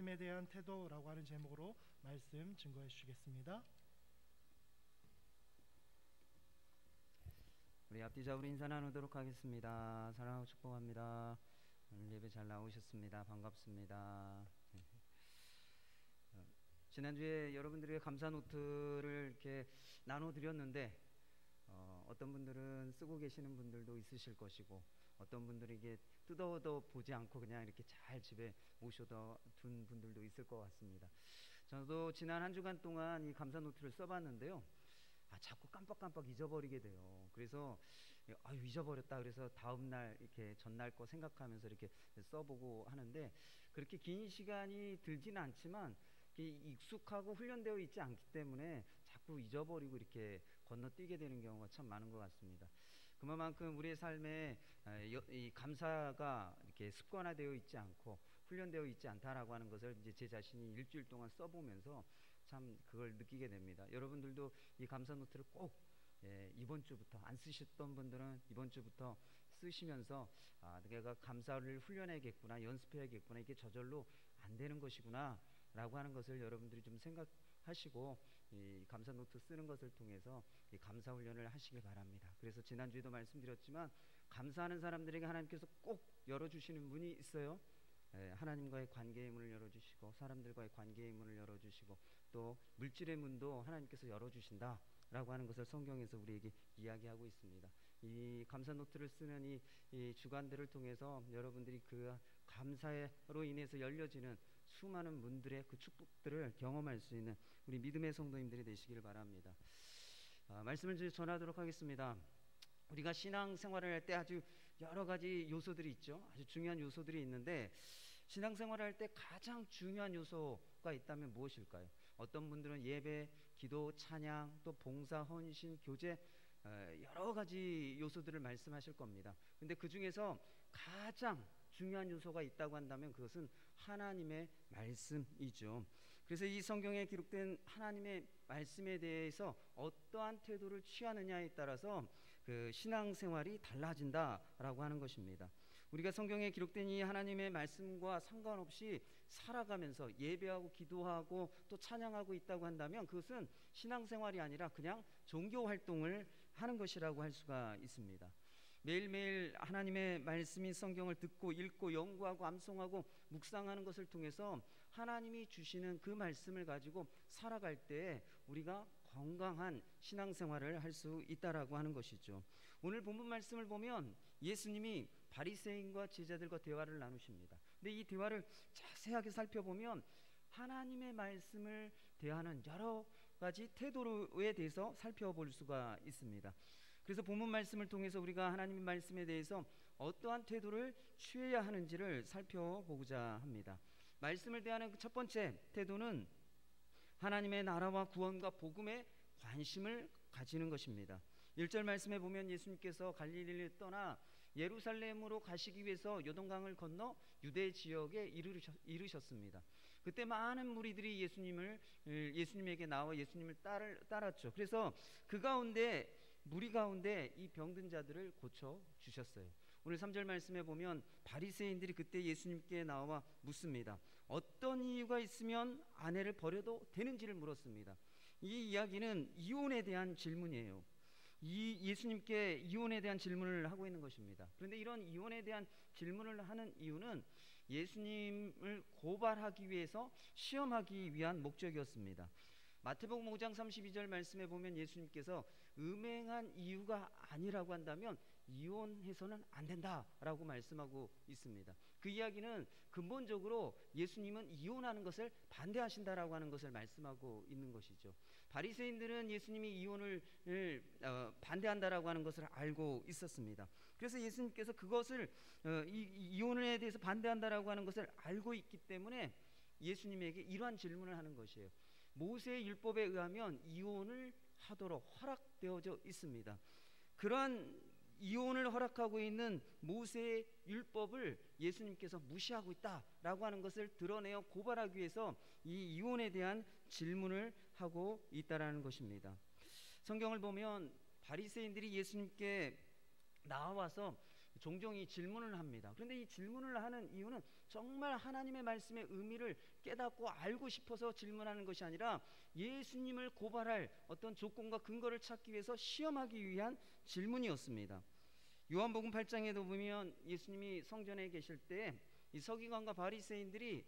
말씀에 대한 태도라고 하는 제목으로 말씀 증거해 주시겠습니다. 우리 앞뒤 잡으로 인사 나누도록 하겠습니다. 사랑하고 축복합니다. 오늘 예배 잘 나오셨습니다. 반갑습니다. 지난주에 여러분들에게 감사 노트를 이렇게 나눠드렸는데 어떤 분들은 쓰고 계시는 분들도 있으실 것이고, 어떤 분들에게 뜯어도 보지 않고 그냥 이렇게 잘 집에 모셔다 둔 분들도 있을 것 같습니다. 저도 지난 한 주간 동안 이 감사 노트를 써봤는데요, 자꾸 깜빡깜빡 잊어버리게 돼요. 그래서 잊어버렸다 그래서 다음날 이렇게 전날 거 생각하면서 이렇게 써보고 하는데, 그렇게 긴 시간이 들지는 않지만 익숙하고 훈련되어 있지 않기 때문에 자꾸 잊어버리고 이렇게 건너뛰게 되는 경우가 참 많은 것 같습니다. 그만큼 우리의 삶에 이 감사가 이렇게 습관화되어 있지 않고 훈련되어 있지 않다라고 하는 것을 이제 제 자신이 일주일 동안 써보면서 참 그걸 느끼게 됩니다. 여러분들도 이 감사 노트를 꼭 이번 주부터, 안 쓰셨던 분들은 이번 주부터 쓰시면서 내가 감사를 훈련해야겠구나, 연습해야겠구나, 이게 저절로 안 되는 것이구나 라고 하는 것을 여러분들이 좀 생각하시고 이 감사 노트 쓰는 것을 통해서 이 감사 훈련을 하시길 바랍니다. 그래서 지난주에도 말씀드렸지만, 감사하는 사람들에게 하나님께서 꼭 열어주시는 문이 있어요. 하나님과의 관계의 문을 열어주시고, 사람들과의 관계의 문을 열어주시고, 또 물질의 문도 하나님께서 열어주신다 라고 하는 것을 성경에서 우리에게 이야기하고 있습니다. 이 감사 노트를 쓰는 이 주간들을 통해서 여러분들이 그 감사로 인해서 열려지는 수많은 문들의 그 축복들을 경험할 수 있는 우리 믿음의 성도님들이 되시기를 바랍니다. 말씀을 전하도록 하겠습니다. 우리가 신앙생활을 할 때 아주 여러 가지 요소들이 있죠. 아주 중요한 요소들이 있는데, 신앙생활을 할 때 가장 중요한 요소가 있다면 무엇일까요? 어떤 분들은 예배, 기도, 찬양, 또 봉사, 헌신, 교제, 여러 가지 요소들을 말씀하실 겁니다. 근데 그 중에서 가장 중요한 요소가 있다고 한다면 그것은 하나님의 말씀이죠. 그래서 이 성경에 기록된 하나님의 말씀에 대해서 어떠한 태도를 취하느냐에 따라서 그 신앙생활이 달라진다라고 하는 것입니다. 우리가 성경에 기록된 이 하나님의 말씀과 상관없이 살아가면서 예배하고 기도하고 또 찬양하고 있다고 한다면 그것은 신앙생활이 아니라 그냥 종교활동을 하는 것이라고 할 수가 있습니다. 매일매일 하나님의 말씀인 성경을 듣고 읽고 연구하고 암송하고 묵상하는 것을 통해서 하나님이 주시는 그 말씀을 가지고 살아갈 때 우리가 건강한 신앙생활을 할 수 있다라고 하는 것이죠. 오늘 본문 말씀을 보면 예수님이 바리새인과 제자들과 대화를 나누십니다. 근데 이 대화를 자세하게 살펴보면 하나님의 말씀을 대하는 여러 가지 태도에 대해서 살펴볼 수가 있습니다. 그래서 본문 말씀을 통해서 우리가 하나님의 말씀에 대해서 어떠한 태도를 취해야 하는지를 살펴보고자 합니다. 말씀을 대하는 첫 번째 태도는 하나님의 나라와 구원과 복음에 관심을 가지는 것입니다. 1절 말씀에 보면 예수님께서 갈릴리를 떠나 예루살렘으로 가시기 위해서 요단강을 건너 유대 지역에 이르셨습니다. 그때 많은 무리들이 예수님에게 나와 예수님을 따랐죠. 그래서 그 가운데 무리 가운데 이 병든 자들을 고쳐 주셨어요. 오늘 3절 말씀에 보면 바리새인들이 그때 예수님께 나와 묻습니다. 어떤 이유가 있으면 아내를 버려도 되는지를 물었습니다. 이 이야기는 이혼에 대한 질문이에요. 예수님께 이혼에 대한 질문을 하고 있는 것입니다. 그런데 이런 이혼에 대한 질문을 하는 이유는 예수님을 고발하기 위해서 시험하기 위한 목적이었습니다. 마태복음 5장 32절 말씀에 보면 예수님께서 음행한 이유가 아니라고 한다면 이혼해서는 안 된다라고 말씀하고 있습니다. 그 이야기는 근본적으로 예수님은 이혼하는 것을 반대하신다라고 하는 것을 말씀하고 있는 것이죠. 바리새인들은 예수님이 이혼을 반대한다라고 하는 것을 알고 있었습니다. 그래서 예수님께서 그것을 이혼에 대해서 반대한다라고 하는 것을 알고 있기 때문에 예수님에게 이러한 질문을 하는 것이에요. 모세의 율법에 의하면 이혼을 하도록 허락되어져 있습니다. 그러한 이혼을 허락하고 있는 모세의 율법을 예수님께서 무시하고 있다라고 하는 것을 드러내어 고발하기 위해서 이 이혼에 대한 질문을 하고 있다라는 것입니다. 성경을 보면 바리새인들이 예수님께 나와서 종종 이 질문을 합니다. 그런데 이 질문을 하는 이유는 정말 하나님의 말씀의 의미를 깨닫고 알고 싶어서 질문하는 것이 아니라 예수님을 고발할 어떤 조건과 근거를 찾기 위해서 시험하기 위한 질문이었습니다. 요한복음 8장에도 보면 예수님이 성전에 계실 때 이 서기관과 바리새인들이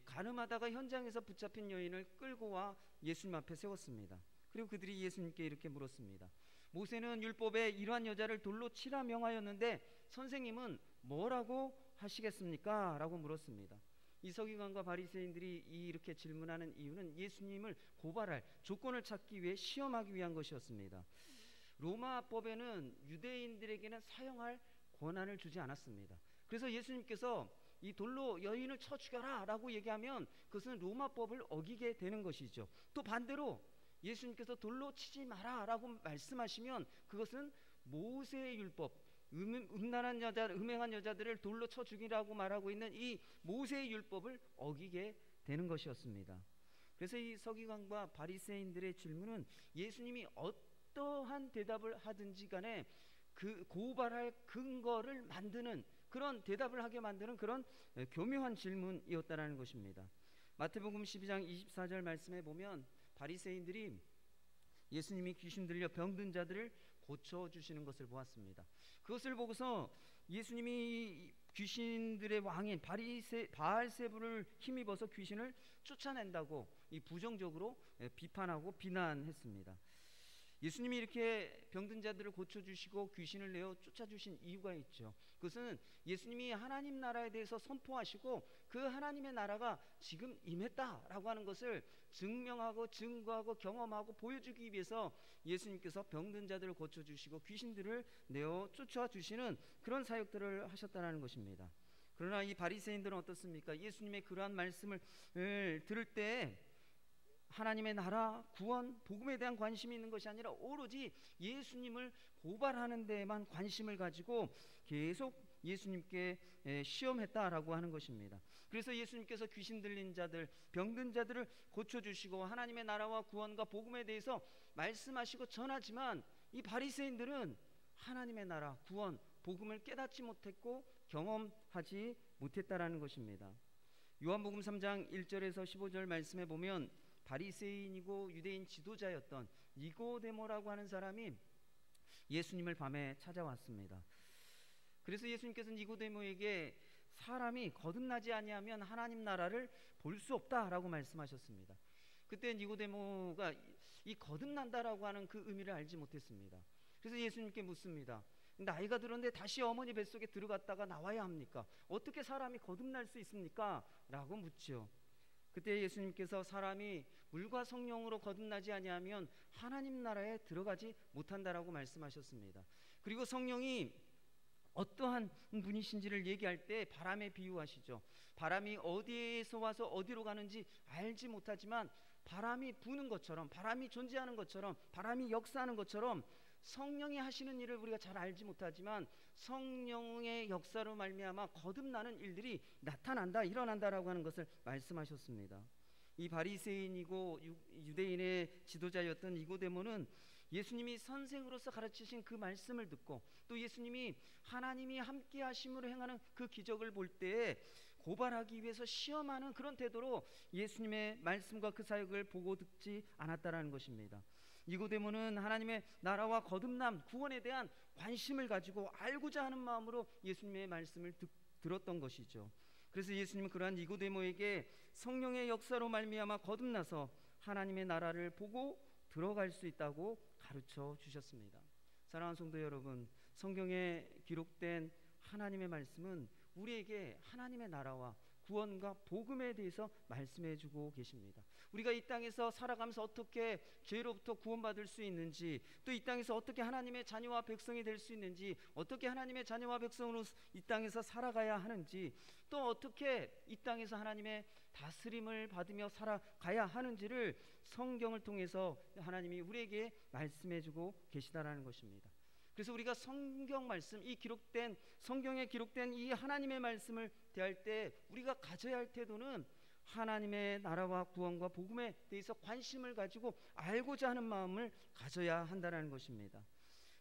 가늠하다가 현장에서 붙잡힌 여인을 끌고 와 예수님 앞에 세웠습니다. 그리고 그들이 예수님께 이렇게 물었습니다. 모세는 율법에 이러한 여자를 돌로 치라 명하였는데 선생님은 뭐라고 하시겠습니까? 라고 물었습니다. 이 서기관과 바리새인들이 이렇게 질문하는 이유는 예수님을 고발할 조건을 찾기 위해 시험하기 위한 것이었습니다. 로마법에는 유대인들에게는 사용할 권한을 주지 않았습니다. 그래서 예수님께서 이 돌로 여인을 쳐 죽여라 라고 얘기하면 그것은 로마법을 어기게 되는 것이죠. 또 반대로 예수님께서 돌로 치지 마라 라고 말씀하시면 그것은 모세의 율법, 음행한 여자들을 돌로 쳐 죽이라고 말하고 있는 이 모세의 율법을 어기게 되는 것이었습니다. 그래서 이 서기관과 바리새인들의 질문은 예수님이 어떠한 대답을 하든지 간에 그 고발할 근거를 만드는 그런 대답을 하게 만드는 그런 교묘한 질문이었다라는 것입니다. 마태복음 12장 24절 말씀에 보면 바리새인들이 예수님이 귀신 들려 병든 자들을 고쳐주시는 것을 보았습니다. 그것을 보고서 예수님이 귀신들의 왕인 바알세불을 힘입어서 귀신을 쫓아낸다고 이 부정적으로 비판하고 비난했습니다. 예수님이 이렇게 병든 자들을 고쳐주시고 귀신을 내어 쫓아주신 이유가 있죠. 그것은 예수님이 하나님 나라에 대해서 선포하시고 그 하나님의 나라가 지금 임했다라고 하는 것을 증명하고 증거하고 경험하고 보여주기 위해서 예수님께서 병든 자들을 고쳐주시고 귀신들을 내어 쫓아주시는 그런 사역들을 하셨다는 것입니다. 그러나 이 바리새인들은 어떻습니까? 예수님의 그러한 말씀을 들을 때 하나님의 나라, 구원, 복음에 대한 관심이 있는 것이 아니라 오로지 예수님을 고발하는 데에만 관심을 가지고 계속 예수님께 시험했다라고 하는 것입니다. 그래서 예수님께서 귀신 들린 자들, 병든 자들을 고쳐주시고 하나님의 나라와 구원과 복음에 대해서 말씀하시고 전하지만 이 바리새인들은 하나님의 나라, 구원, 복음을 깨닫지 못했고 경험하지 못했다라는 것입니다. 요한복음 3장 1절에서 15절 말씀에 보면 바리새인이고 유대인 지도자였던 니고데모라고 하는 사람이 예수님을 밤에 찾아왔습니다. 그래서 예수님께서 니고데모에게 사람이 거듭나지 아니하면 하나님 나라를 볼 수 없다라고 말씀하셨습니다. 그때 니고데모가 이 거듭난다라고 하는 그 의미를 알지 못했습니다. 그래서 예수님께 묻습니다. 나이가 들었는데 다시 어머니 뱃속에 들어갔다가 나와야 합니까? 어떻게 사람이 거듭날 수 있습니까? 라고 묻죠. 그때 예수님께서 사람이 물과 성령으로 거듭나지 아니하면 하나님 나라에 들어가지 못한다라고 말씀하셨습니다. 그리고 성령이 어떠한 분이신지를 얘기할 때 바람에 비유하시죠. 바람이 어디에서 와서 어디로 가는지 알지 못하지만 바람이 부는 것처럼, 바람이 존재하는 것처럼, 바람이 역사하는 것처럼 성령이 하시는 일을 우리가 잘 알지 못하지만 성령의 역사로 말미암아 거듭나는 일들이 나타난다, 일어난다라고 하는 것을 말씀하셨습니다. 이 바리새인이고 유대인의 지도자였던 니고데모는 예수님이 선생으로서 가르치신 그 말씀을 듣고 또 예수님이 하나님이 함께 하심으로 행하는 그 기적을 볼 때에 고발하기 위해서 시험하는 그런 태도로 예수님의 말씀과 그 사역을 보고 듣지 않았다라는 것입니다. 니고데모는 하나님의 나라와 거듭남, 구원에 대한 관심을 가지고 알고자 하는 마음으로 예수님의 말씀을 들었던 것이죠. 그래서 예수님은 그러한 니고데모에게 성령의 역사로 말미암아 거듭나서 하나님의 나라를 보고 들어갈 수 있다고 가르쳐 주셨습니다. 사랑하는 성도 여러분, 성경에 기록된 하나님의 말씀은 우리에게 하나님의 나라와 구원과 복음에 대해서 말씀해 주고 계십니다. 우리가 이 땅에서 살아가면서 어떻게 죄로부터 구원받을 수 있는지, 또 이 땅에서 어떻게 하나님의 자녀와 백성이 될 수 있는지, 어떻게 하나님의 자녀와 백성으로 이 땅에서 살아가야 하는지, 또 어떻게 이 땅에서 하나님의 다스림을 받으며 살아가야 하는지를 성경을 통해서 하나님이 우리에게 말씀해 주고 계시다라는 것입니다. 그래서 우리가 성경 말씀, 이 기록된 성경에 기록된 이 하나님의 말씀을 대할 때 우리가 가져야 할 태도는 하나님의 나라와 구원과 복음에 대해서 관심을 가지고 알고자 하는 마음을 가져야 한다는 것입니다.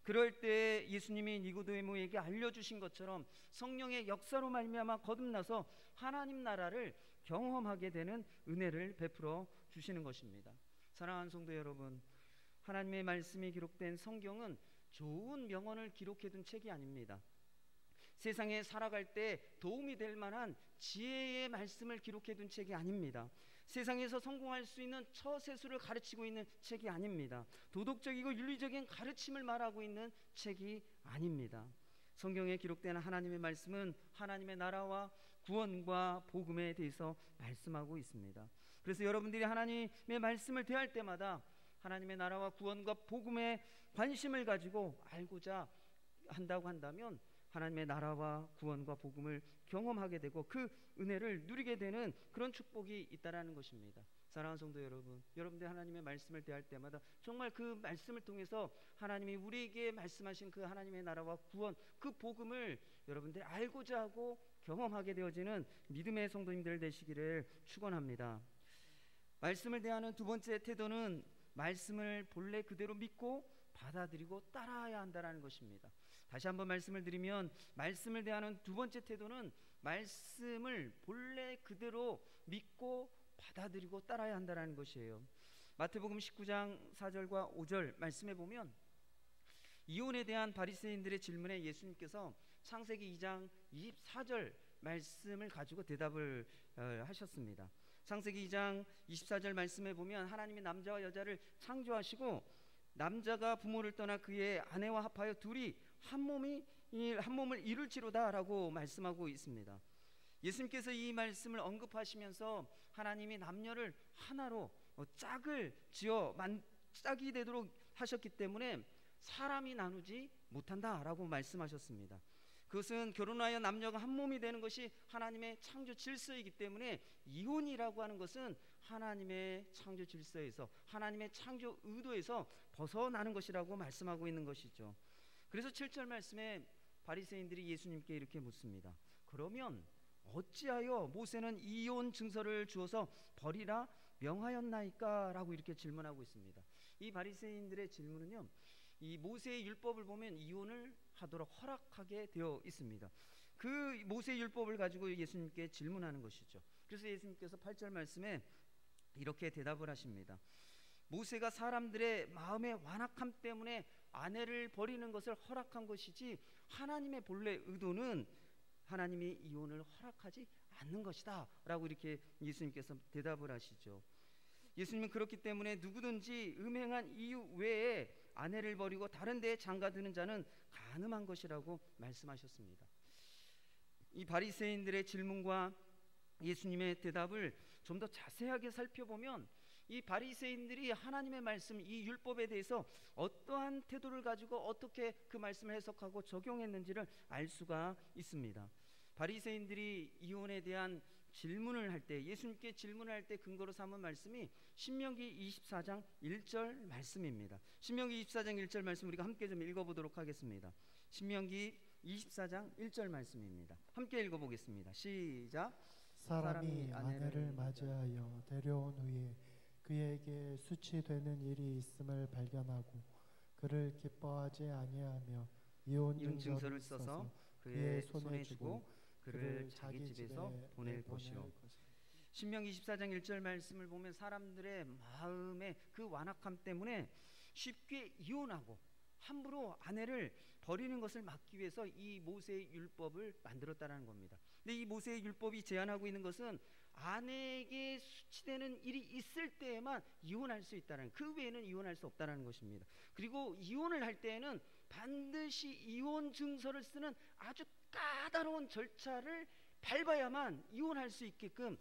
그럴 때 예수님이 니고데모에게 알려주신 것처럼 성령의 역사로 말미암아 거듭나서 하나님 나라를 경험하게 되는 은혜를 베풀어 주시는 것입니다. 사랑하는 성도 여러분, 하나님의 말씀이 기록된 성경은 좋은 명언을 기록해둔 책이 아닙니다. 세상에 살아갈 때 도움이 될 만한 지혜의 말씀을 기록해둔 책이 아닙니다. 세상에서 성공할 수 있는 처세술을 가르치고 있는 책이 아닙니다. 도덕적이고 윤리적인 가르침을 말하고 있는 책이 아닙니다. 성경에 기록된 하나님의 말씀은 하나님의 나라와 구원과 복음에 대해서 말씀하고 있습니다. 그래서 여러분들이 하나님의 말씀을 대할 때마다 하나님의 나라와 구원과 복음에 관심을 가지고 알고자 한다고 한다면 하나님의 나라와 구원과 복음을 경험하게 되고 그 은혜를 누리게 되는 그런 축복이 있다라는 것입니다. 사랑하는 성도 여러분, 여러분들 하나님의 말씀을 대할 때마다 정말 그 말씀을 통해서 하나님이 우리에게 말씀하신 그 하나님의 나라와 구원, 그 복음을 여러분들이 알고자 하고 경험하게 되어지는 믿음의 성도님들 되시기를 축원합니다. 말씀을 대하는 두 번째 태도는 말씀을 본래 그대로 믿고 받아들이고 따라야 한다는 것입니다. 다시 한번 말씀을 드리면 말씀을 대하는 두 번째 태도는 말씀을 본래 그대로 믿고 받아들이고 따라야 한다는 것이에요. 마태복음 19장 4절과 5절 말씀해 보면 이혼에 대한 바리새인들의 질문에 예수님께서 창세기 2장 24절 말씀을 가지고 대답을 하셨습니다. 창세기 2장 24절 말씀해 보면 하나님이 남자와 여자를 창조하시고 남자가 부모를 떠나 그의 아내와 합하여 둘이 한 몸을 이룰지로다 라고 말씀하고 있습니다. 예수님께서 이 말씀을 언급하시면서 하나님이 남녀를 하나로 짝을 지어 짝이 되도록 하셨기 때문에 사람이 나누지 못한다라고 말씀하셨습니다. 그것은 결혼하여 남녀가 한 몸이 되는 것이 하나님의 창조 질서이기 때문에 이혼이라고 하는 것은 하나님의 창조 질서에서 하나님의 창조 의도에서 벗어나는 것이라고 말씀하고 있는 것이죠. 그래서 7절 말씀에 바리새인들이 예수님께 이렇게 묻습니다. 그러면 어찌하여 모세는 이혼 증서를 주어서 버리라 명하였나이까? 라고 이렇게 질문하고 있습니다. 이 바리새인들의 질문은요, 이 모세의 율법을 보면 이혼을 하도록 허락하게 되어 있습니다. 그 모세의 율법을 가지고 예수님께 질문하는 것이죠. 그래서 예수님께서 8절 말씀에 이렇게 대답을 하십니다. 모세가 사람들의 마음의 완악함 때문에 아내를 버리는 것을 허락한 것이지 하나님의 본래 의도는 하나님이 이혼을 허락하지 않는 것이다 라고 이렇게 예수님께서 대답을 하시죠. 예수님은 그렇기 때문에 누구든지 음행한 이유 외에 아내를 버리고 다른 데에 장가드는 자는 간음한 것이라고 말씀하셨습니다. 이 바리새인들의 질문과 예수님의 대답을 좀 더 자세하게 살펴보면 이 바리새인들이 하나님의 말씀, 이 율법에 대해서 어떠한 태도를 가지고 어떻게 그 말씀을 해석하고 적용했는지를 알 수가 있습니다. 바리새인들이 이혼에 대한 질문을 할 때, 예수님께 질문을 할 때 근거로 삼은 말씀이 신명기 24장 1절 말씀입니다. 신명기 24장 1절 말씀 우리가 함께 좀 읽어보도록 하겠습니다. 신명기 24장 1절 말씀입니다. 함께 읽어보겠습니다. 시작. 사람이 아내를 맞이하여 데려온 후에 그에게 수치되는 일이 있음을 발견하고 그를 기뻐하지 아니하며 이혼 증서를 써서 그의 손에 주고 그를 자기 집에서 보낼 것이요. 신명기 24장 1절 말씀을 보면 사람들의 마음의 그 완악함 때문에 쉽게 이혼하고 함부로 아내를 버리는 것을 막기 위해서 이 모세의 율법을 만들었다는 겁니다. 근데 이 모세의 율법이 제한하고 있는 것은 아내에게 수치되는 일이 있을 때에만 이혼할 수 있다는, 그 외에는 이혼할 수 없다는 것입니다. 그리고 이혼을 할 때에는 반드시 이혼 증서를 쓰는 아주 까다로운 절차를 밟아야만 이혼할 수 있게끔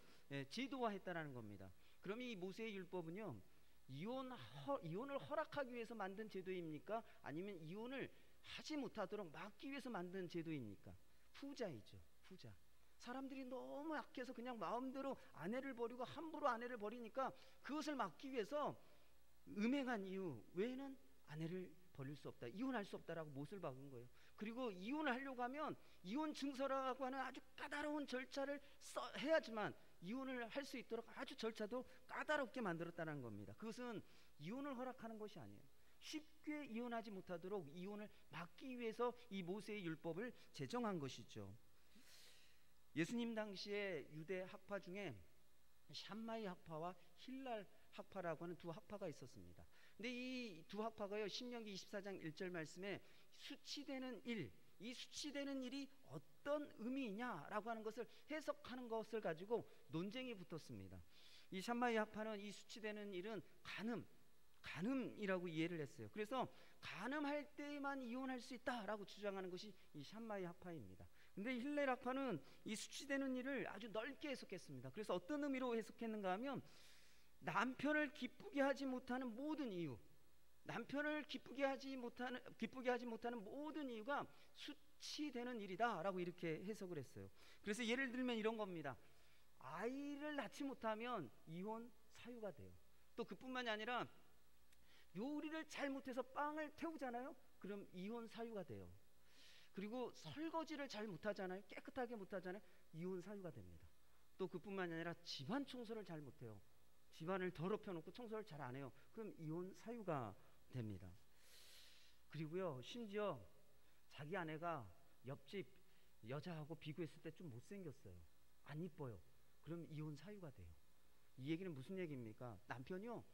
제도화했다는 겁니다. 그럼 이 모세의 율법은요, 이혼을 허락하기 위해서 만든 제도입니까? 아니면 이혼을 하지 못하도록 막기 위해서 만든 제도입니까? 후자이죠. 후자. 사람들이 너무 약해서 그냥 마음대로 아내를 버리고 함부로 아내를 버리니까 그것을 막기 위해서 음행한 이유 외에는 아내를 버릴 수 없다, 이혼할 수 없다라고 못을 박은 거예요. 그리고 이혼을 하려고 하면 이혼 증서라고 하는 아주 까다로운 절차를 해야지만 이혼을 할 수 있도록 아주 절차도 까다롭게 만들었다는 겁니다. 그것은 이혼을 허락하는 것이 아니에요. 쉽게 이혼하지 못하도록 이혼을 막기 위해서 이 모세의 율법을 제정한 것이죠. 예수님 당시에 유대 학파 중에 샴마이 학파와 힐랄 학파라고 하는 두 학파가 있었습니다. 근데 이 두 학파가요, 신명기 24장 1절 말씀에 수치되는 일, 이 수치되는 일이 어떤 의미냐라고 하는 것을 해석하는 것을 가지고 논쟁이 붙었습니다. 이 샴마이 학파는 이 수치되는 일은 간음이라고 이해를 했어요. 그래서 간음할 때만 이혼할 수 있다라고 주장하는 것이 이 샴마이 학파입니다. 근데 힐렐 학파는 이 수치되는 일을 아주 넓게 해석했습니다. 그래서 어떤 의미로 해석했는가 하면, 남편을 기쁘게 하지 못하는 모든 이유, 남편을 기쁘게 하지 못하는 모든 이유가 수치되는 일이다라고 이렇게 해석을 했어요. 그래서 예를 들면 이런 겁니다. 아이를 낳지 못하면 이혼 사유가 돼요. 또 그뿐만이 아니라 요리를 잘못해서 빵을 태우잖아요. 그럼 이혼 사유가 돼요. 그리고 설거지를 잘 못하잖아요. 깨끗하게 못하잖아요. 이혼 사유가 됩니다. 또 그뿐만이 아니라 집안 청소를 잘 못해요. 집안을 더럽혀 놓고 청소를 잘 안 해요. 그럼 이혼 사유가 됩니다. 그리고요, 심지어 자기 아내가 옆집 여자하고 비교했을 때 좀 못생겼어요. 안 이뻐요. 그럼 이혼 사유가 돼요. 이 얘기는 무슨 얘기입니까? 남편이요,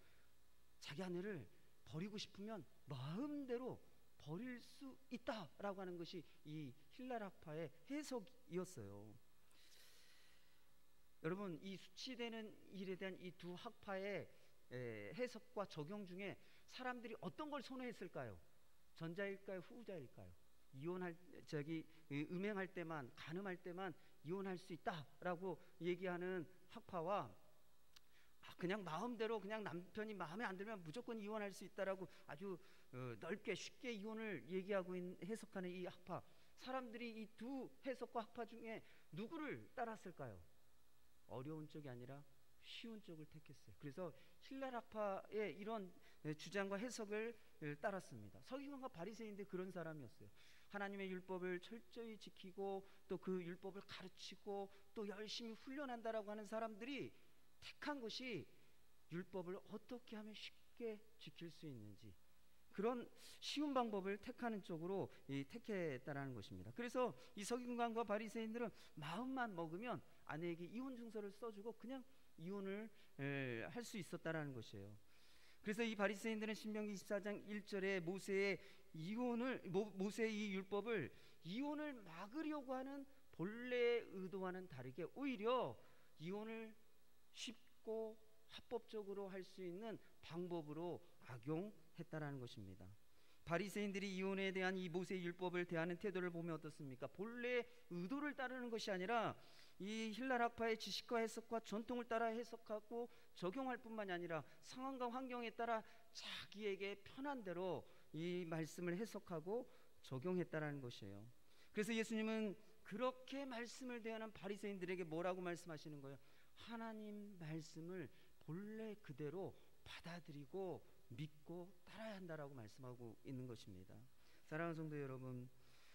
자기 아내를 버리고 싶으면 마음대로 버릴 수 있다라고 하는 것이 이 힐랄 학파의 해석이었어요. 여러분, 이 수치되는 일에 대한 이 두 학파의 해석과 적용 중에 사람들이 어떤 걸 선호했을까요? 전자일까요? 후자일까요? 음행할 때만, 간음할 때만 이혼할 수 있다라고 얘기하는 학파와 그냥 마음대로, 그냥 남편이 마음에 안 들면 무조건 이혼할 수 있다라고 아주 넓게 쉽게 이혼을 얘기하고 해석하는 이 학파, 사람들이 이 두 해석과 학파 중에 누구를 따랐을까요? 어려운 쪽이 아니라 쉬운 쪽을 택했어요. 그래서 힐랄 학파의 이런 주장과 해석을 따랐습니다. 서기관과 바리새인들 그런 사람이었어요. 하나님의 율법을 철저히 지키고 또 그 율법을 가르치고 또 열심히 훈련한다라고 하는 사람들이 택한 것이 율법을 어떻게 하면 쉽게 지킬 수 있는지, 그런 쉬운 방법을 택하는 쪽으로 택했다라는 것입니다. 그래서 이 서기관과 바리새인들은 마음만 먹으면 아내에게 이혼 증서를 써주고 그냥 이혼을 할 수 있었다라는 것이에요. 그래서 이 바리새인들은 신명기 24장 1절에 모세의 이 율법을 이혼을 막으려고 하는 본래의 의도와는 다르게 오히려 이혼을 쉽고 합법적으로 할 수 있는 방법으로 악용했다라는 것입니다. 바리새인들이 이혼에 대한 이 모세의 율법을 대하는 태도를 보면 어떻습니까? 본래의 의도를 따르는 것이 아니라 이 힐랄 학파의 지식과 해석과 전통을 따라 해석하고 적용할 뿐만이 아니라 상황과 환경에 따라 자기에게 편한 대로 이 말씀을 해석하고 적용했다라는 것이에요. 그래서 예수님은 그렇게 말씀을 대하는 바리새인들에게 뭐라고 말씀하시는 거예요? 하나님 말씀을 본래 그대로 받아들이고 믿고 따라야 한다라고 말씀하고 있는 것입니다. 사랑하는 성도 여러분,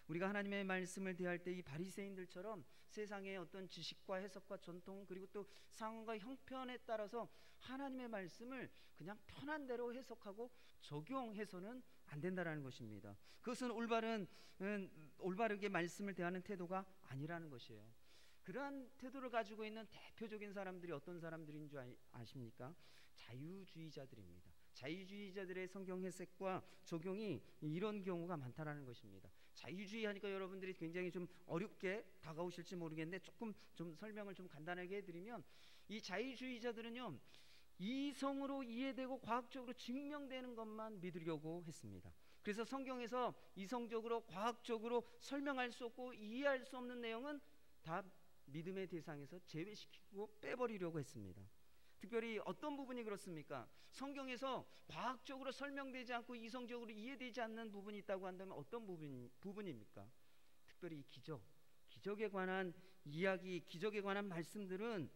우리가 하나님의 말씀을 대할 때 이 바리새인들처럼 세상의 어떤 지식과 해석과 전통 그리고 또 상황과 형편에 따라서 하나님의 말씀을 그냥 편한 대로 해석하고 적용해서는 안 된다라는 것입니다. 그것은 올바르게 말씀을 대하는 태도가 아니라는 것이에요. 그러한 태도를 가지고 있는 대표적인 사람들이 어떤 사람들인 줄 아십니까? 자유주의자들입니다. 자유주의자들의 성경 해석과 적용이 이런 경우가 많다라는 것입니다. 자유주의 하니까 여러분들이 굉장히 좀 어렵게 다가오실지 모르겠는데 조금 좀 설명을 좀 간단하게 해드리면, 이 자유주의자들은요, 이성으로 이해되고 과학적으로 증명되는 것만 믿으려고 했습니다. 그래서 성경에서 이성적으로 과학적으로 설명할 수 없고 이해할 수 없는 내용은 다 믿음의 대상에서 제외시키고 빼버리려고 했습니다. 특별히 어떤 부분이 그렇습니까? 성경에서 과학적으로 설명되지 않고 이성적으로 이해되지 않는 부분이 있다고 한다면 어떤 부분입니까? 특별히 기적에 관한 이야기, 기적에 관한 말씀들은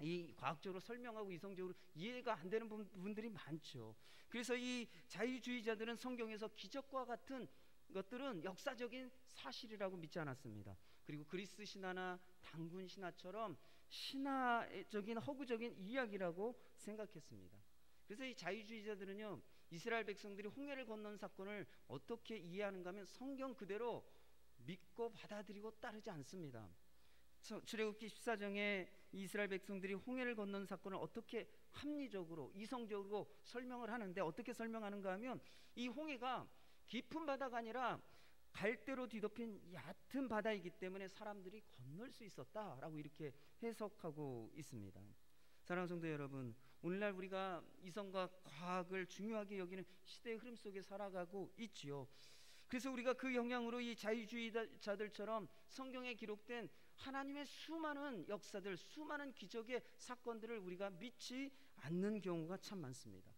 이 과학적으로 설명하고 이성적으로 이해가 안 되는 부분들이 많죠. 그래서 이 자유주의자들은 성경에서 기적과 같은 것들은 역사적인 사실이라고 믿지 않았습니다. 그리고 그리스 신화나 단군 신화처럼 신화적인 허구적인 이야기라고 생각했습니다. 그래서 이 자유주의자들은요, 이스라엘 백성들이 홍해를 건넌 사건을 어떻게 이해하는가 하면 성경 그대로 믿고 받아들이고 따르지 않습니다. 출애굽기 14장에 이스라엘 백성들이 홍해를 건넌 사건을 어떻게 합리적으로 이성적으로 설명을 하는데, 어떻게 설명하는가 하면 이 홍해가 깊은 바다가 아니라 갈대로 뒤덮인 얕은 바다이기 때문에 사람들이 건널 수 있었다라고 이렇게 해석하고 있습니다. 사랑하는 성도 여러분, 오늘날 우리가 이성과 과학을 중요하게 여기는 시대의 흐름 속에 살아가고 있지요. 그래서 우리가 그 영향으로 이 자유주의자들처럼 성경에 기록된 하나님의 수많은 역사들, 수많은 기적의 사건들을 우리가 믿지 않는 경우가 참 많습니다.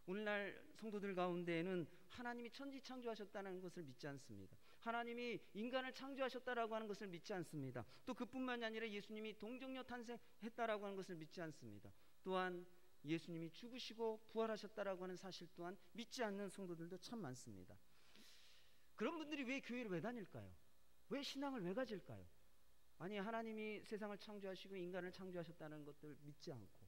오늘날 성도들 가운데에는 하나님이 천지 창조하셨다는 것을 믿지 않습니다. 하나님이 인간을 창조하셨다라고 하는 것을 믿지 않습니다. 또 그뿐만이 아니라 예수님이 동정녀 탄생했다라고 하는 것을 믿지 않습니다. 또한 예수님이 죽으시고 부활하셨다라고 하는 사실 또한 믿지 않는 성도들도 참 많습니다. 그런 분들이 왜 교회를 왜 다닐까요? 왜 신앙을 왜 가질까요? 아니, 하나님이 세상을 창조하시고 인간을 창조하셨다는 것들 믿지 않고,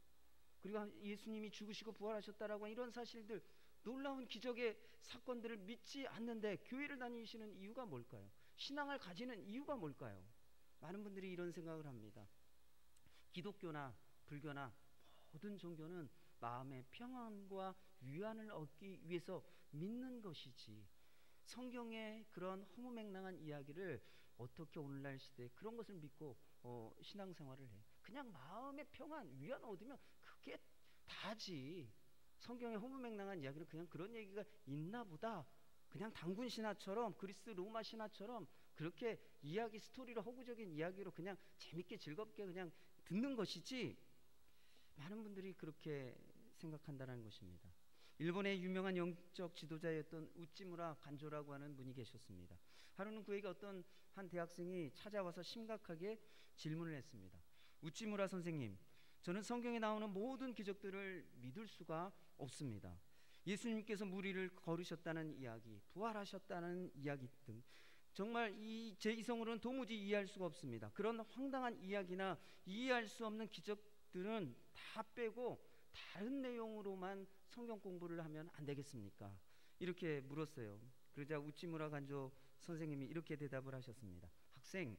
그리고 예수님이 죽으시고 부활하셨다라고 하는 이런 사실들, 놀라운 기적의 사건들을 믿지 않는데 교회를 다니시는 이유가 뭘까요? 신앙을 가지는 이유가 뭘까요? 많은 분들이 이런 생각을 합니다. 기독교나 불교나 모든 종교는 마음의 평안과 위안을 얻기 위해서 믿는 것이지, 성경의 그런 허무맹랑한 이야기를 어떻게 오늘날 시대에 그런 것을 믿고 신앙생활을 해? 그냥 마음의 평안, 위안 얻으면 그게 다지. 성경의 허무맹랑한 이야기는 그냥 그런 얘기가 있나 보다, 그냥 단군 신화처럼, 그리스 로마 신화처럼 그렇게 이야기 스토리로, 허구적인 이야기로 그냥 재밌게 즐겁게 그냥 듣는 것이지, 많은 분들이 그렇게 생각한다는 것입니다. 일본의 유명한 영적 지도자였던 우찌무라 간조라고 하는 분이 계셨습니다. 하루는 그에게 어떤 한 대학생이 찾아와서 심각하게 질문을 했습니다. 우찌무라 선생님, 저는 성경에 나오는 모든 기적들을 믿을 수가 없습니다. 예수님께서 무리를 걸으셨다는 이야기, 부활하셨다는 이야기 등 정말 제 이성으로는 도무지 이해할 수가 없습니다. 그런 황당한 이야기나 이해할 수 없는 기적들은 다 빼고 다른 내용으로만 성경 공부를 하면 안 되겠습니까? 이렇게 물었어요. 그러자 우찌무라 간조 선생님이 이렇게 대답을 하셨습니다. 학생,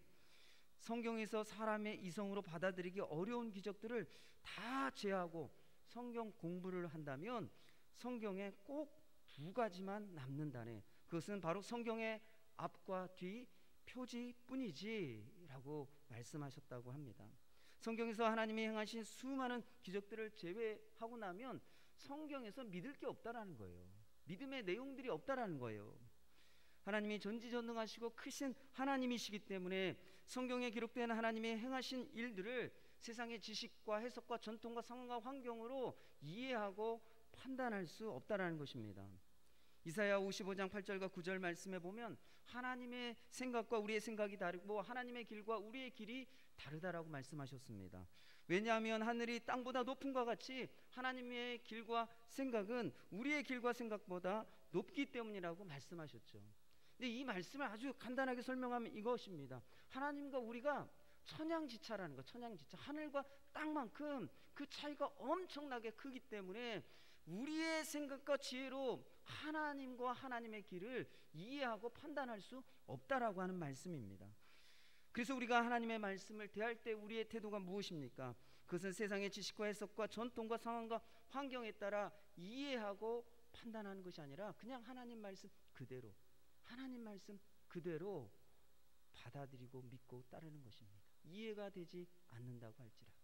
성경에서 사람의 이성으로 받아들이기 어려운 기적들을 다 제하고 성경 공부를 한다면 성경에 꼭 두 가지만 남는다네. 그것은 바로 성경의 앞과 뒤 표지뿐이지 라고 말씀하셨다고 합니다. 성경에서 하나님이 행하신 수많은 기적들을 제외하고 나면 성경에서 믿을 게 없다라는 거예요. 믿음의 내용들이 없다라는 거예요. 하나님이 전지전능하시고 크신 하나님이시기 때문에 성경에 기록된 하나님의 행하신 일들을 세상의 지식과 해석과 전통과 상황과 환경으로 이해하고 판단할 수 없다라는 것입니다. 이사야 55장 8절과 9절 말씀에 보면 하나님의 생각과 우리의 생각이 다르고 하나님의 길과 우리의 길이 다르다라고 말씀하셨습니다. 왜냐하면 하늘이 땅보다 높은 것과 같이 하나님의 길과 생각은 우리의 길과 생각보다 높기 때문이라고 말씀하셨죠. 근데 이 말씀을 아주 간단하게 설명하면 이것입니다. 하나님과 우리가 천양지차라는 것, 천양지차, 하늘과 땅만큼 그 차이가 엄청나게 크기 때문에 우리의 생각과 지혜로 하나님과 하나님의 길을 이해하고 판단할 수 없다라고 하는 말씀입니다. 그래서 우리가 하나님의 말씀을 대할 때 우리의 태도가 무엇입니까? 그것은 세상의 지식과 해석과 전통과 상황과 환경에 따라 이해하고 판단하는 것이 아니라 그냥 하나님 말씀 그대로, 하나님 말씀 그대로 받아들이고 믿고 따르는 것입니다. 이해가 되지 않는다고 할지라도,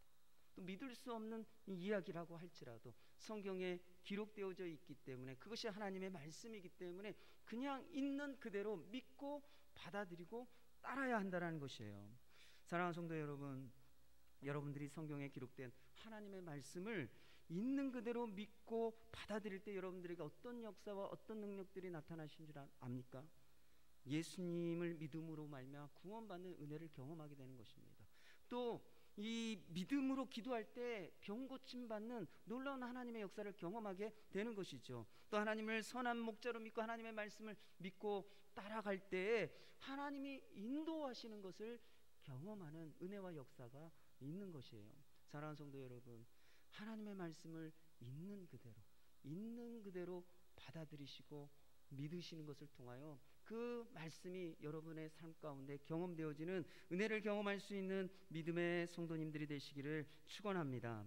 또 믿을 수 없는 이야기라고 할지라도 성경에 기록되어져 있기 때문에, 그것이 하나님의 말씀이기 때문에 그냥 있는 그대로 믿고 받아들이고 따라야 한다는 것이에요. 사랑하는 성도 여러분, 여러분들이 성경에 기록된 하나님의 말씀을 있는 그대로 믿고 받아들일 때 여러분들에게 어떤 역사와 어떤 능력들이 나타나신 줄 압니까? 예수님을 믿음으로 말미암아 구원받는 은혜를 경험하게 되는 것입니다. 또 이 믿음으로 기도할 때 병 고침 받는 놀라운 하나님의 역사를 경험하게 되는 것이죠. 또 하나님을 선한 목자로 믿고 하나님의 말씀을 믿고 따라갈 때에 하나님이 인도하시는 것을 경험하는 은혜와 역사가 있는 것이에요. 사랑하는 성도 여러분, 하나님의 말씀을 있는 그대로 있는 그대로 받아들이시고 믿으시는 것을 통하여 그 말씀이 여러분의 삶 가운데 경험되어지는 은혜를 경험할 수 있는 믿음의 성도님들이 되시기를 축원합니다.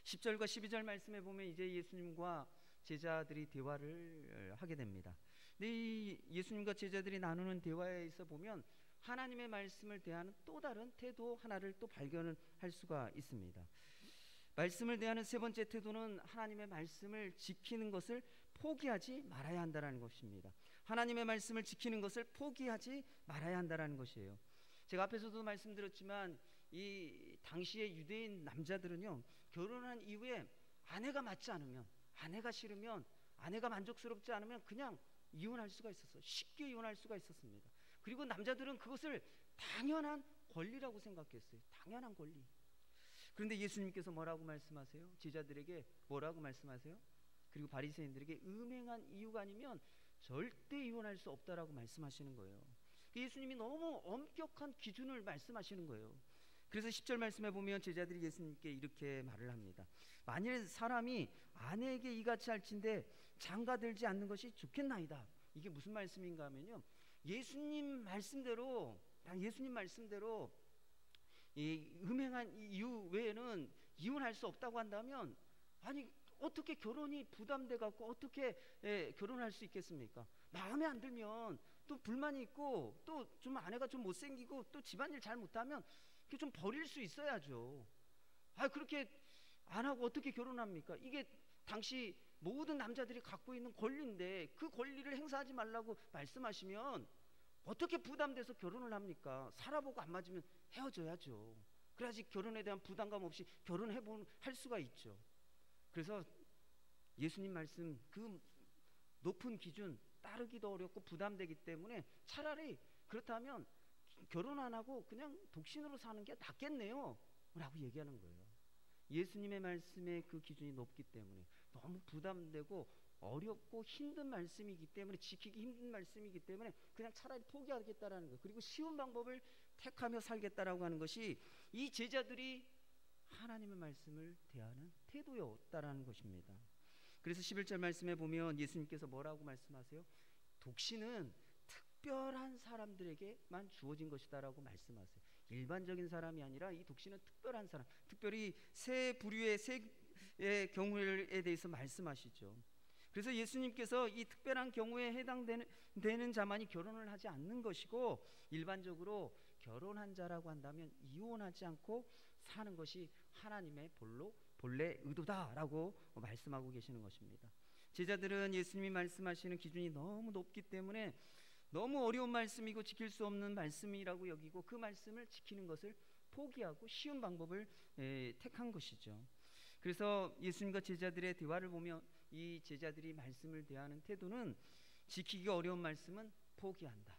10절과 12절 말씀에 보면 이제 예수님과 제자들이 대화를 하게 됩니다. 근데 이 예수님과 제자들이 나누는 대화에 있어 보면 하나님의 말씀을 대하는 또 다른 태도 하나를 또 발견을 할 수가 있습니다. 말씀을 대하는 세 번째 태도는 하나님의 말씀을 지키는 것을 포기하지 말아야 한다는 것입니다. 하나님의 말씀을 지키는 것을 포기하지 말아야 한다는 것이에요. 제가 앞에서도 말씀드렸지만 이 당시의 유대인 남자들은요, 결혼한 이후에 아내가 맞지 않으면, 아내가 싫으면, 아내가 만족스럽지 않으면 그냥 이혼할 수가 있었어요. 쉽게 이혼할 수가 있었습니다. 그리고 남자들은 그것을 당연한 권리라고 생각했어요. 당연한 권리. 그런데 예수님께서 뭐라고 말씀하세요? 제자들에게 뭐라고 말씀하세요? 그리고 바리새인들에게 음행한 이유가 아니면 절대 이혼할 수 없다라고 말씀하시는 거예요. 예수님이 너무 엄격한 기준을 말씀하시는 거예요. 그래서 10절 말씀에 보면 제자들이 예수님께 이렇게 말을 합니다. 만일 사람이 아내에게 이같이 할진대 장가들지 않는 것이 좋겠나이다. 이게 무슨 말씀인가 하면요, 예수님 말씀대로 이 음행한 이유 외에는 이혼할 수 없다고 한다면, 아니 어떻게 결혼이 부담돼 갖고 어떻게 결혼할 수 있겠습니까? 마음에 안 들면 또 불만이 있고 또 좀 아내가 좀 못생기고 또 집안일 잘 못하면 좀 버릴 수 있어야죠. 그렇게 안 하고 어떻게 결혼합니까? 이게 당시 모든 남자들이 갖고 있는 권리인데 그 권리를 행사하지 말라고 말씀하시면 어떻게 부담돼서 결혼을 합니까? 살아보고 안 맞으면 헤어져야죠. 그래야지 결혼에 대한 부담감 없이 할 수가 있죠. 그래서 예수님 말씀 그 높은 기준 따르기도 어렵고 부담되기 때문에 차라리 그렇다면 결혼 안 하고 그냥 독신으로 사는 게 낫겠네요 라고 얘기하는 거예요. 예수님의 말씀의 그 기준이 높기 때문에, 너무 부담되고 어렵고 힘든 말씀이기 때문에, 지키기 힘든 말씀이기 때문에 그냥 차라리 포기하겠다라는 거예요. 그리고 쉬운 방법을 택하며 살겠다라고 하는 것이 이 제자들이 하나님의 말씀을 대하는 태도였다라는 것입니다. 그래서 11절 말씀에 보면 예수님께서 뭐라고 말씀하세요? 독신은 특별한 사람들에게만 주어진 것이다라고 말씀하세요. 일반적인 사람이 아니라 이 독신은 특별한 사람, 특별히 세 부류의 세의 경우에 대해서 말씀하시죠. 그래서 예수님께서 이 특별한 경우에 해당되는 자만이 결혼을 하지 않는 것이고, 일반적으로 결혼한 자라고 한다면 이혼하지 않고 사는 것이 하나님의 본래 의도다라고 말씀하고 계시는 것입니다. 제자들은 예수님이 말씀하시는 기준이 너무 높기 때문에 너무 어려운 말씀이고 지킬 수 없는 말씀이라고 여기고 그 말씀을 지키는 것을 포기하고 쉬운 방법을 택한 것이죠. 그래서 예수님과 제자들의 대화를 보면 이 제자들이 말씀을 대하는 태도는 지키기가 어려운 말씀은 포기한다.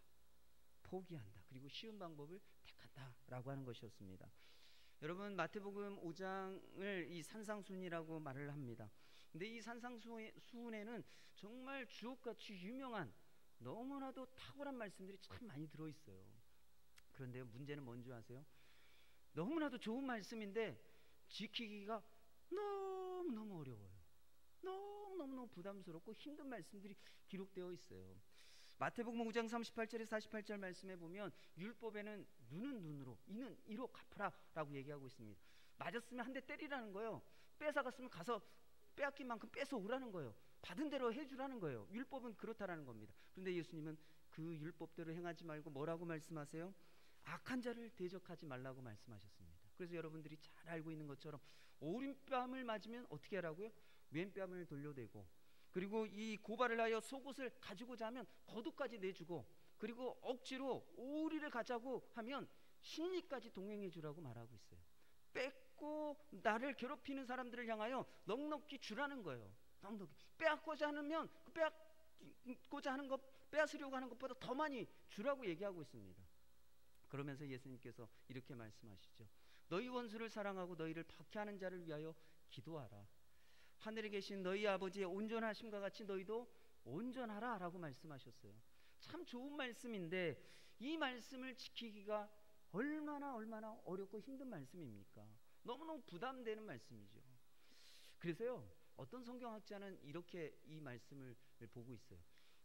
그리고 쉬운 방법을 택한다라고 하는 것이었습니다. 여러분, 마태복음 5장을 이 산상수훈이라고 말을 합니다. 근데 이 산상수훈에는 정말 주옥같이 유명한 너무나도 탁월한 말씀들이 참 많이 들어있어요. 그런데 문제는 뭔지 아세요? 너무나도 좋은 말씀인데 지키기가 너무너무 어려워요. 너무너무 부담스럽고 힘든 말씀들이 기록되어 있어요. 마태복음 5장 38절에서 48절 말씀에 보면 율법에는 눈은 눈으로 이는 이로 갚으라 라고 얘기하고 있습니다. 맞았으면 한 대 때리라는 거예요. 뺏어갔으면 가서 빼앗긴 만큼 뺏어 오라는 거예요. 받은 대로 해주라는 거예요. 율법은 그렇다라는 겁니다. 그런데 예수님은 그 율법대로 행하지 말고 뭐라고 말씀하세요? 악한 자를 대적하지 말라고 말씀하셨습니다. 그래서 여러분들이 잘 알고 있는 것처럼 오른뺨을 맞으면 어떻게 하라고요? 왼뺨을 돌려대고, 그리고 이 고발을 하여 속옷을 가지고자 하면 겉옷까지 내주고, 그리고 억지로 오리를 가자고 하면 심리까지 동행해 주라고 말하고 있어요. 뺏고 나를 괴롭히는 사람들을 향하여 넉넉히 주라는 거예요. 넉넉히. 빼앗고자 하면 빼앗고자 하는 것, 빼앗으려고 하는 것보다 더 많이 주라고 얘기하고 있습니다. 그러면서 예수님께서 이렇게 말씀하시죠. 너희 원수를 사랑하고 너희를 박해하는 자를 위하여 기도하라. 하늘에 계신 너희 아버지의 온전하심과 같이 너희도 온전하라 라고 말씀하셨어요. 참 좋은 말씀인데 이 말씀을 지키기가 얼마나 어렵고 힘든 말씀입니까? 너무너무 부담되는 말씀이죠. 그래서요, 어떤 성경학자는 이렇게 이 말씀을 보고 있어요.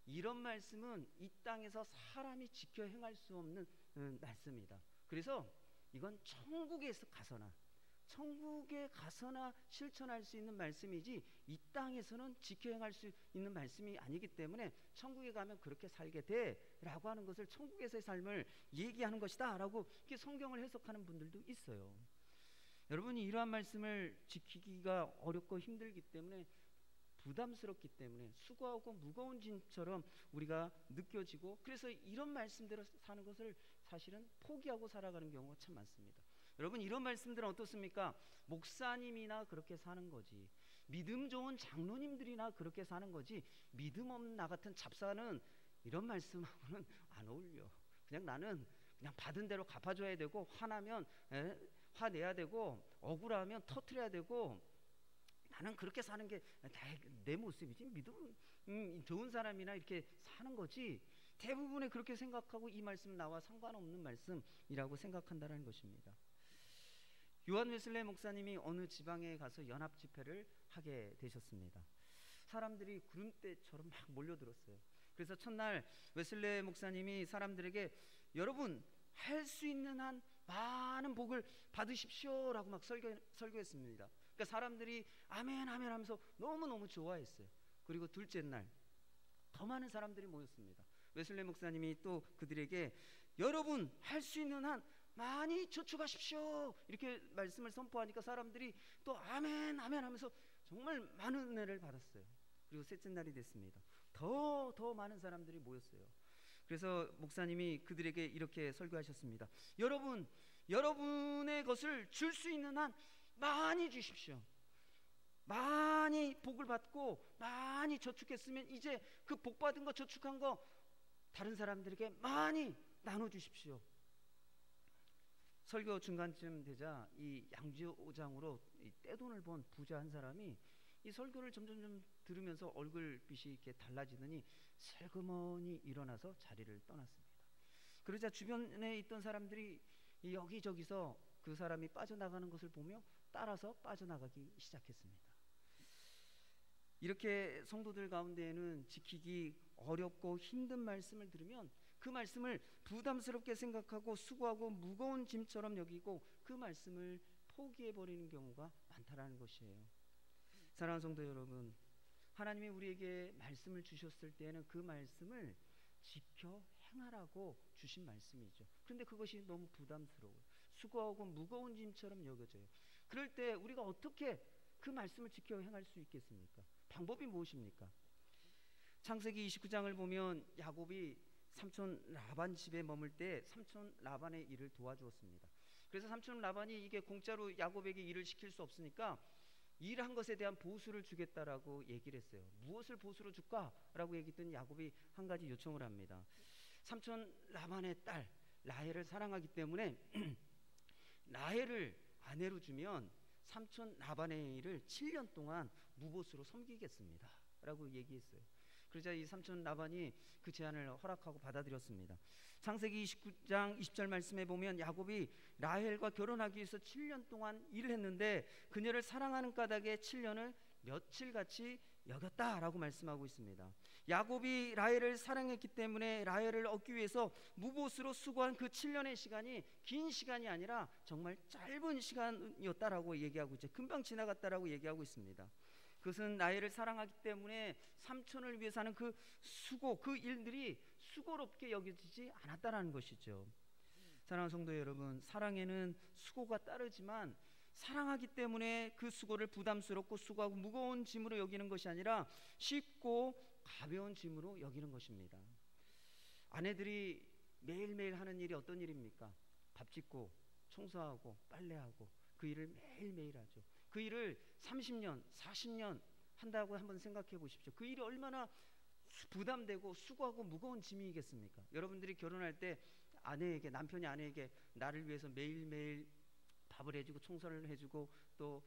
이런 말씀은 이 땅에서 사람이 지켜 행할 수 없는 말씀이다. 그래서 이건 천국에 가서나 실천할 수 있는 말씀이지 이 땅에서는 지켜 행할 수 있는 말씀이 아니기 때문에 천국에 가면 그렇게 살게 돼라고 하는 것을 천국에서의 삶을 얘기하는 것이다 라고 이렇게 성경을 해석하는 분들도 있어요. 여러분이 이러한 말씀을 지키기가 어렵고 힘들기 때문에, 부담스럽기 때문에 수고하고 무거운 짐처럼 우리가 느껴지고, 그래서 이런 말씀대로 사는 것을 사실은 포기하고 살아가는 경우가 참 많습니다. 여러분, 이런 말씀들은 어떻습니까? 목사님이나 그렇게 사는 거지, 믿음 좋은 장로님들이나 그렇게 사는 거지, 믿음 없는 나 같은 잡사는 이런 말씀하고는 안 어울려. 그냥 나는 그냥 받은 대로 갚아줘야 되고, 화나면 화내야 되고, 억울하면 터트려야 되고, 나는 그렇게 사는 게 내 모습이지, 믿음 좋은 사람이나 이렇게 사는 거지, 대부분의 그렇게 생각하고 이 말씀은 나와 상관없는 말씀이라고 생각한다는 것입니다. 요한 웨슬레 목사님이 어느 지방에 가서 연합 집회를 하게 되셨습니다. 사람들이 구름대처럼 막 몰려들었어요. 그래서 첫날 웨슬레 목사님이 사람들에게 여러분 할 수 있는 한 많은 복을 받으십시오 라고 막 설교했습니다. 그러니까 사람들이 아멘 아멘 하면서 너무너무 좋아했어요. 그리고 둘째 날 더 많은 사람들이 모였습니다. 웨슬레 목사님이 또 그들에게 여러분 할 수 있는 한 많이 저축하십시오 이렇게 말씀을 선포하니까 사람들이 또 아멘 아멘 하면서 정말 많은 은혜를 받았어요. 그리고 셋째 날이 됐습니다. 더 많은 사람들이 모였어요. 그래서 목사님이 그들에게 이렇게 설교하셨습니다. 여러분, 여러분의 것을 줄 수 있는 한 많이 주십시오. 많이 복을 받고 많이 저축했으면 이제 그 복 받은 거, 저축한 거 다른 사람들에게 많이 나눠주십시오. 설교 중간쯤 되자 이 양주오장으로 이 떼돈을 번 부자 한 사람이 이 설교를 점점 들으면서 얼굴빛이 이렇게 달라지더니 슬그머니 일어나서 자리를 떠났습니다. 그러자 주변에 있던 사람들이 여기저기서 그 사람이 빠져나가는 것을 보며 따라서 빠져나가기 시작했습니다. 이렇게 성도들 가운데에는 지키기 어렵고 힘든 말씀을 들으면 그 말씀을 부담스럽게 생각하고 수고하고 무거운 짐처럼 여기고 그 말씀을 포기해버리는 경우가 많다라는 것이에요. 사랑하는 성도 여러분, 하나님이 우리에게 말씀을 주셨을 때에는 그 말씀을 지켜 행하라고 주신 말씀이죠. 그런데 그것이 너무 부담스러워요. 수고하고 무거운 짐처럼 여겨져요. 그럴 때 우리가 어떻게 그 말씀을 지켜 행할 수 있겠습니까? 방법이 무엇입니까? 창세기 29장을 보면 야곱이 삼촌 라반 집에 머물 때 삼촌 라반의 일을 도와주었습니다. 그래서 삼촌 라반이 이게 공짜로 야곱에게 일을 시킬 수 없으니까 일한 것에 대한 보수를 주겠다라고 얘기를 했어요. 무엇을 보수로 줄까? 라고 얘기했더니 야곱이 한 가지 요청을 합니다. 삼촌 라반의 딸 라헬을 사랑하기 때문에 라헬을 아내로 주면 삼촌 라반의 일을 7년 동안 무보수로 섬기겠습니다 라고 얘기했어요. 그러자 이 삼촌 라반이 그 제안을 허락하고 받아들였습니다. 창세기 29장 20절 말씀에 보면 야곱이 라헬과 결혼하기 위해서 7년 동안 일을 했는데 그녀를 사랑하는 까닭에 7년을 며칠같이 여겼다라고 말씀하고 있습니다. 야곱이 라헬을 사랑했기 때문에 라헬을 얻기 위해서 무보수로 수고한 그 7년의 시간이 긴 시간이 아니라 정말 짧은 시간이었다라고 얘기하고 있죠. 금방 지나갔다라고 얘기하고 있습니다. 그것은 라헬을 사랑하기 때문에 삼촌을 위해서 하는 그 수고, 그 일들이 수고롭게 여겨지지 않았다라는 것이죠. 사랑하는 성도 여러분, 사랑에는 수고가 따르지만 사랑하기 때문에 그 수고를 부담스럽고 수고하고 무거운 짐으로 여기는 것이 아니라 쉽고 가벼운 짐으로 여기는 것입니다. 아내들이 매일매일 하는 일이 어떤 일입니까? 밥 짓고 청소하고 빨래하고 그 일을 매일매일 하죠. 그 일을 30년, 40년 한다고 한번 생각해 보십시오. 그 일이 얼마나 부담되고 수고하고 무거운 짐이겠습니까? 여러분들이 결혼할 때 아내에게, 남편이 아내에게 나를 위해서 매일매일 밥을 해주고 청소를 해주고 또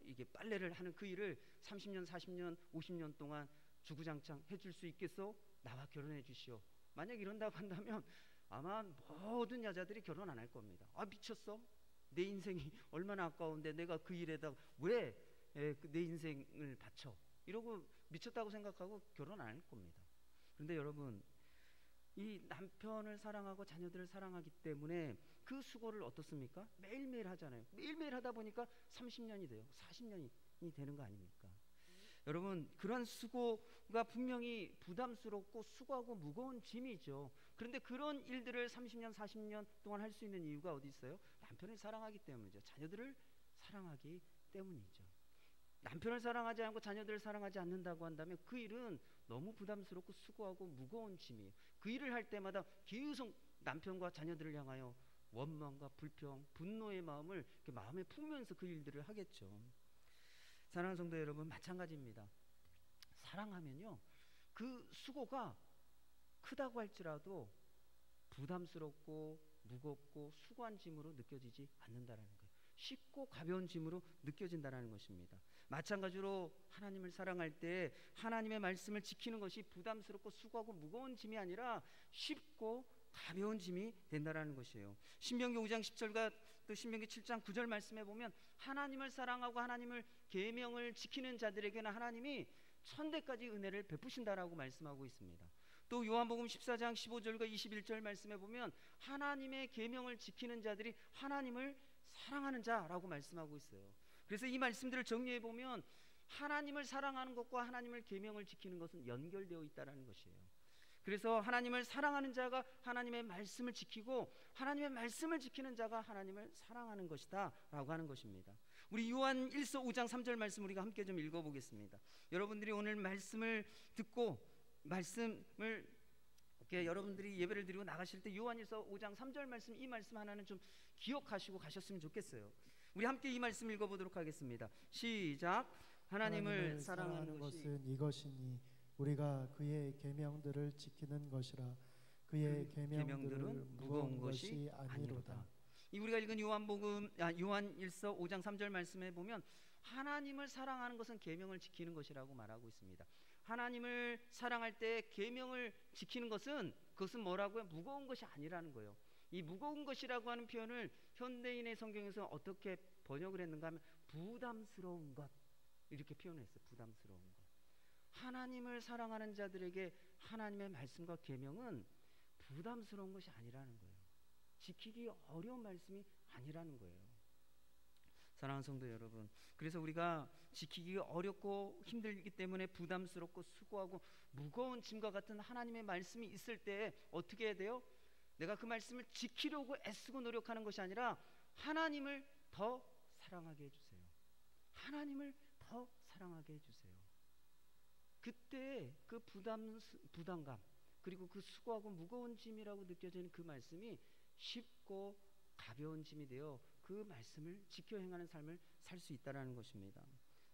이게 빨래를 하는 그 일을 30년, 40년, 50년 동안 주구장창 해줄 수 있겠어? 나와 결혼해 주시오. 만약 이런다고 한다면 아마 모든 여자들이 결혼 안 할 겁니다. 아, 미쳤어? 내 인생이 얼마나 아까운데 내가 그 일에다 왜 내 인생을 바쳐 이러고 미쳤다고 생각하고 결혼 안 할 겁니다. 그런데 여러분, 이 남편을 사랑하고 자녀들을 사랑하기 때문에 그 수고를 어떻습니까? 매일매일 하잖아요. 매일매일 하다 보니까 30년이 돼요. 40년이 되는 거 아닙니까? 여러분, 그런 수고가 분명히 부담스럽고 수고하고 무거운 짐이죠. 그런데 그런 일들을 30년, 40년 동안 할 수 있는 이유가 어디 있어요? 남편을 사랑하기 때문이죠. 자녀들을 사랑하기 때문이죠. 남편을 사랑하지 않고 자녀들을 사랑하지 않는다고 한다면 그 일은 너무 부담스럽고 수고하고 무거운 짐이에요. 그 일을 할 때마다 계속 남편과 자녀들을 향하여 원망과 불평, 분노의 마음을 마음에 품으면서 그 일들을 하겠죠. 사랑하는 성도 여러분, 마찬가지입니다. 사랑하면요, 그 수고가 크다고 할지라도 부담스럽고 무겁고 수고한 짐으로 느껴지지 않는다라는 거예요. 쉽고 가벼운 짐으로 느껴진다는 것입니다. 마찬가지로 하나님을 사랑할 때 하나님의 말씀을 지키는 것이 부담스럽고 수고하고 무거운 짐이 아니라 쉽고 가벼운 짐이 된다는 것이에요. 신명기 5장 10절과 또 신명기 7장 9절 말씀에 보면 하나님을 사랑하고 하나님을 계명을 지키는 자들에게는 하나님이 천대까지 은혜를 베푸신다라고 말씀하고 있습니다. 또 요한복음 14장 15절과 21절 말씀에 보면 하나님의 계명을 지키는 자들이 하나님을 사랑하는 자라고 말씀하고 있어요. 그래서 이 말씀들을 정리해 보면 하나님을 사랑하는 것과 하나님을 계명을 지키는 것은 연결되어 있다는 것이에요. 그래서 하나님을 사랑하는 자가 하나님의 말씀을 지키고 하나님의 말씀을 지키는 자가 하나님을 사랑하는 것이다 라고 하는 것입니다. 우리 요한 1서 5장 3절 말씀 우리가 함께 좀 읽어보겠습니다. 여러분들이 오늘 말씀을 듣고 말씀을 이렇게 여러분들이 예배를 드리고 나가실 때 요한 1서 5장 3절 말씀, 이 말씀 하나는 좀 기억하시고 가셨으면 좋겠어요. 우리 함께 이 말씀 읽어보도록 하겠습니다. 시작. 하나님을 사랑하는 것은 이것이니 우리가 그의 계명들을 지키는 것이라. 그의 계명들은 무거운 것이 아니로다. 이 우리가 읽은 요한 1서 5장 3절 말씀에 보면 하나님을 사랑하는 것은 계명을 지키는 것이라고 말하고 있습니다. 하나님을 사랑할 때 계명을 지키는 것은 그것은 뭐라고요? 무거운 것이 아니라는 거예요. 이 무거운 것이라고 하는 표현을 현대인의 성경에서 어떻게 번역을 했는가 하면 부담스러운 것, 이렇게 표현했어요. 부담스러운 것. 하나님을 사랑하는 자들에게 하나님의 말씀과 계명은 부담스러운 것이 아니라는 거예요. 지키기 어려운 말씀이 아니라는 거예요. 사랑하는 성도 여러분, 그래서 우리가 지키기 어렵고 힘들기 때문에 부담스럽고 수고하고 무거운 짐과 같은 하나님의 말씀이 있을 때 어떻게 해야 돼요? 내가 그 말씀을 지키려고 애쓰고 노력하는 것이 아니라 하나님을 더 사랑하게 해주세요. 하나님을 더 사랑하게 해주세요. 그때 그 부담감 그리고 그 수고하고 무거운 짐이라고 느껴지는 그 말씀이 쉽고 가벼운 짐이 되어 그 말씀을 지켜 행하는 삶을 살 수 있다는 것입니다.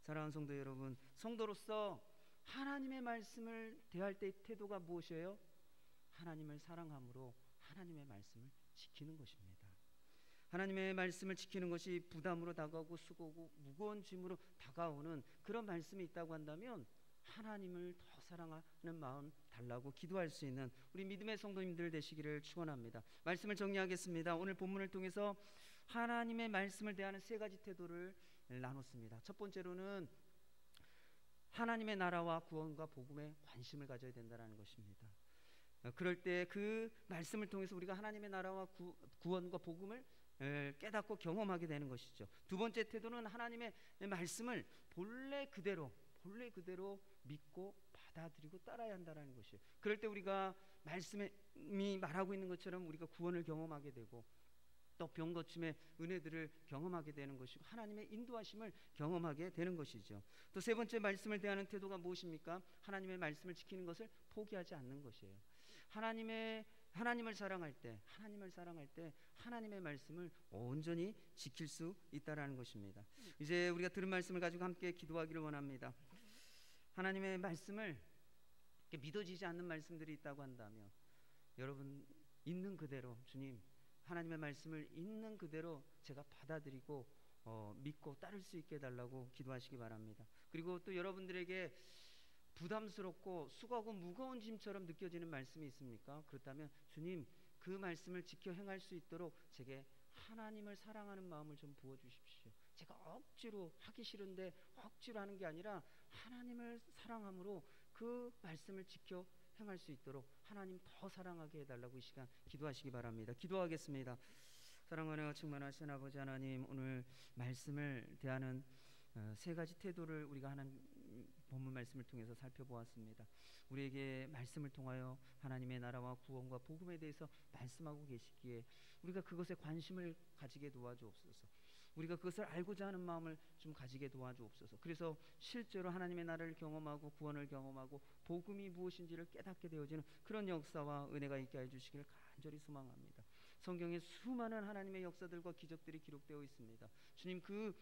사랑하는 성도 여러분, 성도로서 하나님의 말씀을 대할 때의 태도가 무엇이에요? 하나님을 사랑함으로 하나님의 말씀을 지키는 것입니다. 하나님의 말씀을 지키는 것이 부담으로 다가오고 수고고 무거운 짐으로 다가오는 그런 말씀이 있다고 한다면 하나님을 더 사랑하는 마음 달라고 기도할 수 있는 우리 믿음의 성도님들 되시기를 축원합니다. 말씀을 정리하겠습니다. 오늘 본문을 통해서 하나님의 말씀을 대하는 세 가지 태도를 나눴습니다. 첫 번째로는 하나님의 나라와 구원과 복음에 관심을 가져야 된다는 것입니다. 그럴 때 그 말씀을 통해서 우리가 하나님의 나라와 구원과 복음을 깨닫고 경험하게 되는 것이죠. 두 번째 태도는 하나님의 말씀을 본래 그대로 믿고 받아들이고 따라야 한다는 것이에요. 그럴 때 우리가 말씀이 말하고 있는 것처럼 우리가 구원을 경험하게 되고 또 병 고침의 은혜들을 경험하게 되는 것이고 하나님의 인도하심을 경험하게 되는 것이죠. 또 세 번째 말씀을 대하는 태도가 무엇입니까? 하나님의 말씀을 지키는 것을 포기하지 않는 것이에요. 하나님을 사랑할 때 하나님의 말씀을 온전히 지킬 수 있다라는 것입니다. 이제 우리가 들은 말씀을 가지고 함께 기도하기를 원합니다. 하나님의 말씀을 믿어지지 않는 말씀들이 있다고 한다면 여러분 있는 그대로 주님 하나님의 말씀을 있는 그대로 제가 받아들이고 믿고 따를 수 있게 해달라고 기도하시기 바랍니다. 그리고 또 여러분들에게 부담스럽고 수고하고 무거운 짐처럼 느껴지는 말씀이 있습니까? 그렇다면 주님 그 말씀을 지켜 행할 수 있도록 제게 하나님을 사랑하는 마음을 좀 부어주십시오. 제가 억지로 하기 싫은데 억지로 하는 게 아니라 하나님을 사랑함으로 그 말씀을 지켜 행할 수 있도록 하나님 더 사랑하게 해달라고 이 시간 기도하시기 바랍니다. 기도하겠습니다. 사랑하며 충만하신 아버지 하나님, 오늘 말씀을 대하는 세 가지 태도를 우리가 하나님 본문 말씀을 통해서 살펴보았습니다. 우리에게 말씀을 통하여 하나님의 나라와 구원과 복음에 대해서 말씀하고 계시기에 우리가 그것에 관심을 가지게 도와주옵소서. 우리가 그것을 알고자 하는 마음을 좀 가지게 도와주옵소서. 그래서 실제로 하나님의 나라를 경험하고 구원을 경험하고 복음이 무엇인지를 깨닫게 되어지는 그런 역사와 은혜가 있게 해주시기를 간절히 소망합니다. 성경에 수많은 하나님의 역사들과 기적들이 기록되어 있습니다. 주님, 그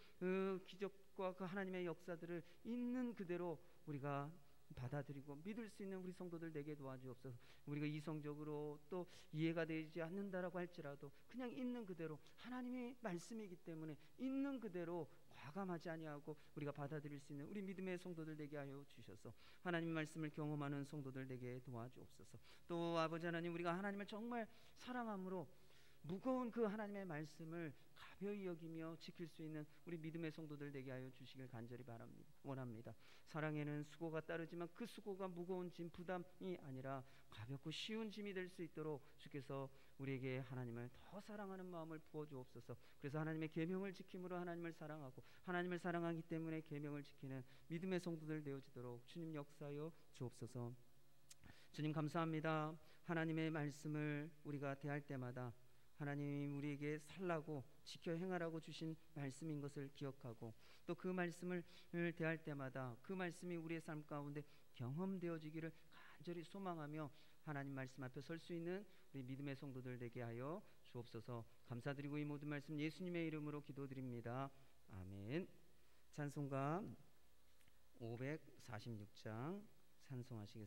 기적과 그 하나님의 역사들을 있는 그대로 우리가 받아들이고 믿을 수 있는 우리 성도들 되게 도와주옵소서. 우리가 이성적으로 또 이해가 되지 않는다라고 할지라도 그냥 있는 그대로 하나님의 말씀이기 때문에 있는 그대로 과감하지 아니하고 우리가 받아들일 수 있는 우리 믿음의 성도들 되게 하여 주셔서 하나님 말씀을 경험하는 성도들 되게 도와주옵소서. 또 아버지 하나님, 우리가 하나님을 정말 사랑함으로 무거운 그 하나님의 말씀을 가벼이 여기며 지킬 수 있는 우리 믿음의 성도들 되게 하여 주시길 간절히 원합니다. 사랑에는 수고가 따르지만 그 수고가 무거운 짐, 부담이 아니라 가볍고 쉬운 짐이 될 수 있도록 주께서 우리에게 하나님을 더 사랑하는 마음을 부어주옵소서. 그래서 하나님의 계명을 지킴으로 하나님을 사랑하고 하나님을 사랑하기 때문에 계명을 지키는 믿음의 성도들 되어지도록 주님 역사하여 주옵소서. 주님 감사합니다. 하나님의 말씀을 우리가 대할 때마다 하나님이 우리에게 살라고 지켜 행하라고 주신 말씀인 것을 기억하고 또 그 말씀을 대할 때마다 그 말씀이 우리의 삶 가운데 경험되어지기를 간절히 소망하며 하나님 말씀 앞에 설 수 있는 우리 믿음의 성도들 되게 하여 주옵소서. 감사드리고 이 모든 말씀 예수님의 이름으로 기도드립니다. 아멘. 찬송가 546장 찬송하시겠습니다.